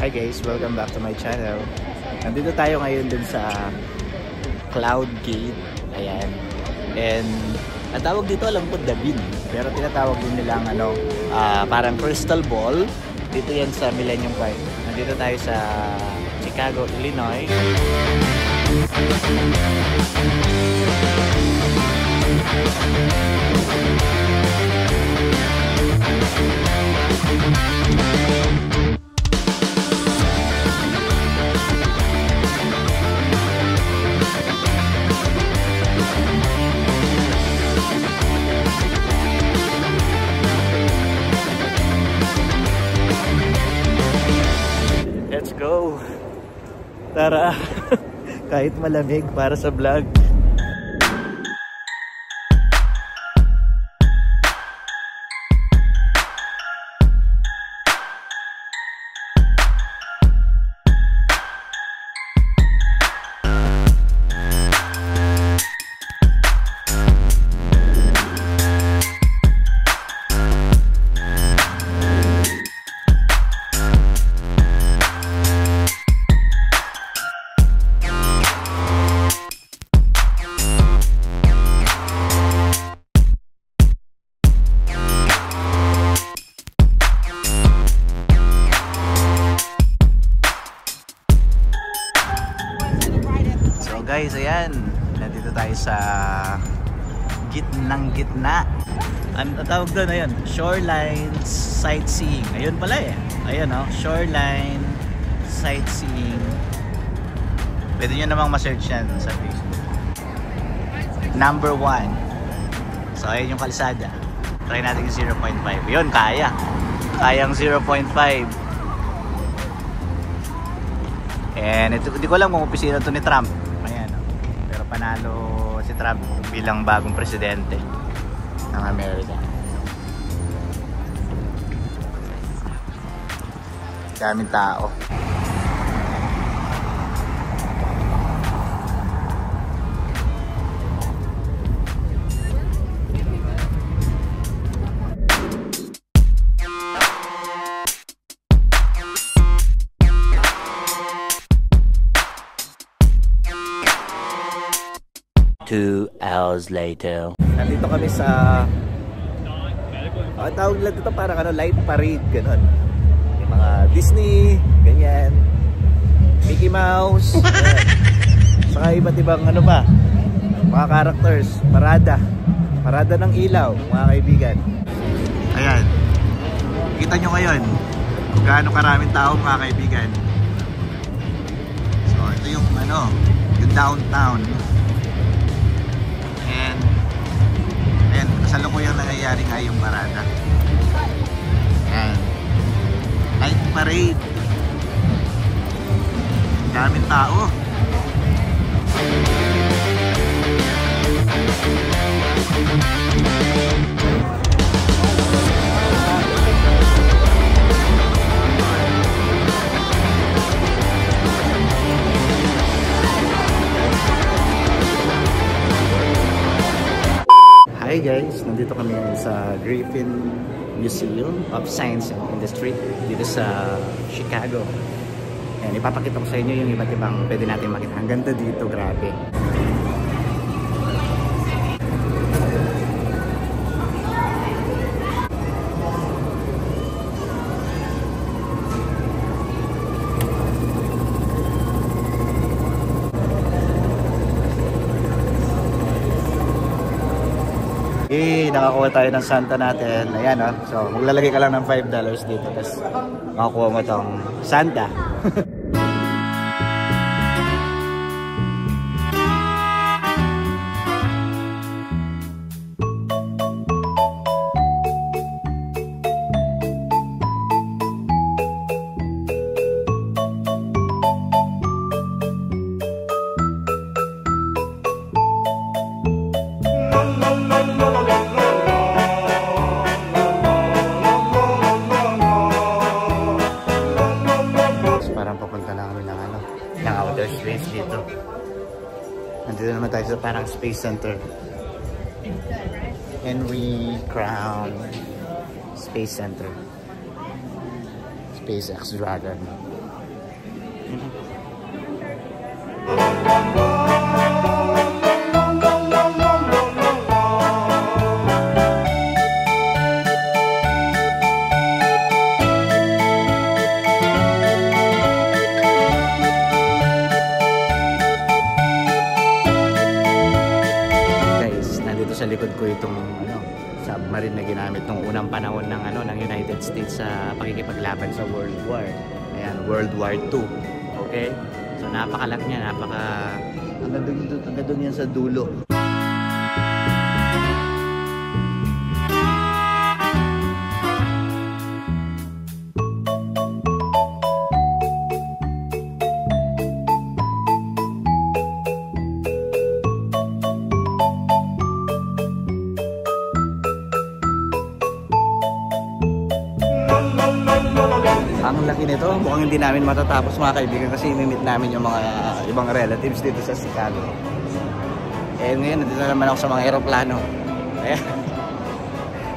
Hi guys, welcome back to my channel. Nandito tayo ngayon dun sa Cloud Gate. Ayan. And ang tawag dito, alam ko Dabin, pero tinatawag din nilang parang crystal ball. Dito yan sa Millennium Park. Nandito tayo sa Chicago, Illinois. Let's go! Tara! Kahit malamig para sa vlog. Guys, ayan, nandito tayo sa gitna. Ang tawag doon, ayan, shoreline sightseeing. Ayun pala eh. Ayan o, shoreline sightseeing. Pwede nyo namang ma-search yan sa Facebook. Number 1. So ayan yung kalsada. Try natin yung 0.5. Yun, kaya. Kayang 0.5. And hindi ko alam kung opisina to ni Trump. Panalo si Trump bilang bagong presidente ng Amerika. Daming tao. Two hours later. Nandito kami sa tawag nila dito parang light parade, ganun. Yung mga Disney, ganyan. Mickey Mouse, saka iba't ibang mga characters, parada ng ilaw, mga kaibigan. Ayan, kita nyo ngayon kung gaano karaming tao, mga kaibigan. So ito yung yung downtown. And kasalukuyang nangyayari nga yung parada. Ayan, night parade. Daming tao. Hi guys, nandito kami sa Griffin Museum of Science and Industry dito sa Chicago. Ayan, ipapakita ko sa inyo yung iba't ibang pwede natin makita. Ang ganda dito, grabe. Nakakuha tayo ng Santa natin. Ayan so maglalagay ka lang ng $5 dito, tapos makakuha mo tong Santa. Dito. Nandito naman tayo sa parang Space Center. Henry Crown Space Center. SpaceX Dragon. Sa likod ko itong submarine na ginamit nung unang panahon ng ng United States sa pakikipaglaban sa World War. Ayan, World War II. Okay? So napakalaki niya, hanggang doon yan sa dulo. Ang laki nito, mukhang hindi namin matatapos mga kaibigan kasi imimit namin yung mga ibang relatives dito sa Chicago. And ngayon, nandito na naman ako sa mga aeroplano. Ayan.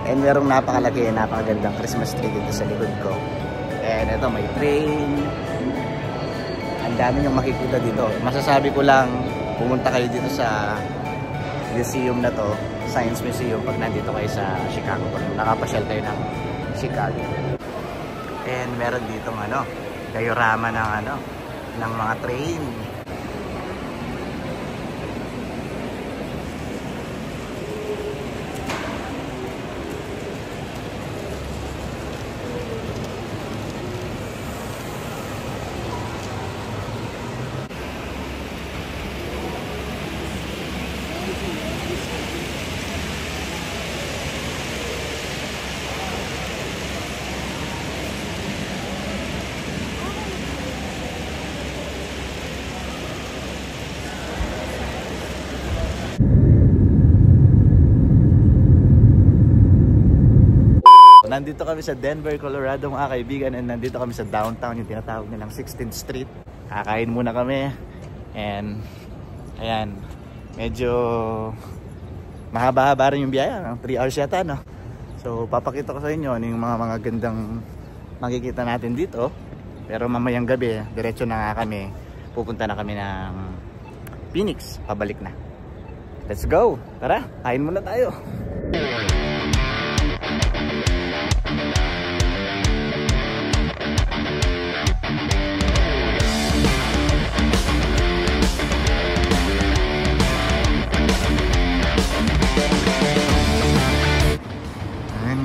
And merong napakalaki, napakagandang Christmas tree dito sa likod ko. And ito, may train. Ang dami yung makikita dito. Masasabi ko lang, pumunta kayo dito sa museum na to, Science Museum, pag nandito kayo sa Chicago, pag nakapasyal kayo ng Chicago. And meron ditong diorama ng mga train. Nandito kami sa Denver, Colorado mga kaibigan, and nandito kami sa downtown, yung tinatawag nilang 16th Street. Kakain muna kami and ayan, medyo mahaba-haba rin yung biyaya, 3 hours yata, no? So papakita ko sa inyo yung mga gandang makikita natin dito, pero mamayang gabi diretso na nga kami, pupunta na kami ng Phoenix, pabalik na. Let's go! Tara, kain muna tayo!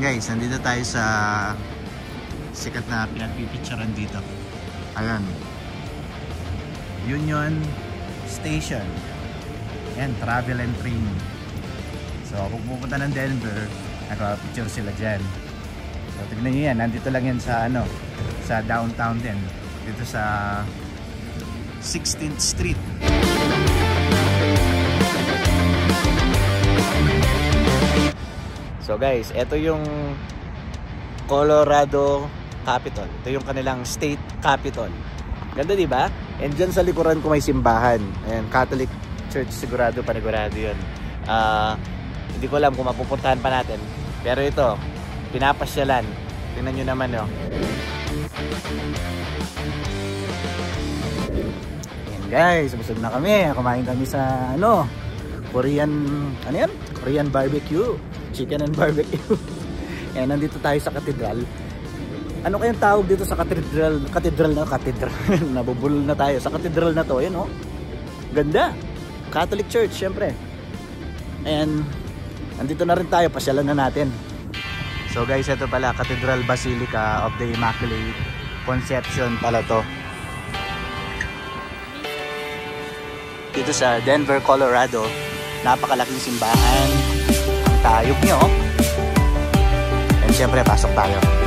Guys, nandito tayo sa sikat na pinagpipicturean dito. Ayan, Union Station. Ayan, travel and train. So kung pupunta ng Denver, naka-picture sila dyan. So tignan nyo yan, nandito lang yan sa sa downtown din, dito sa 16th Street. So guys, ito yung Colorado Capitol. Ito yung kanilang state capital. Ganda, di ba? And dyan sa likuran ko may simbahan. Ayan, Catholic Church, sigurado panigurado yun. Hindi ko alam kung mapupuntahan pa natin. Pero ito, pinapasyalan. Tingnan nyo naman, no? Ayan guys, busog na kami. Kumain kami sa Korean, Korean barbecue. Chicken and barbecue. Ayan, nandito tayo sa katedral. Ano kayang tawag dito sa katedral? Katedral. Nabubulol na tayo. Sa katedral na to, ayan, oh. Ganda. Catholic Church, syempre. Ayan, nandito na rin tayo. Pasyalan na natin. So guys, ito pala, Cathedral Basilica of the Immaculate Conception pala to. Dito sa Denver, Colorado. Napakalaking simbahan. Tayog nyo. And syempre, pasok tayo.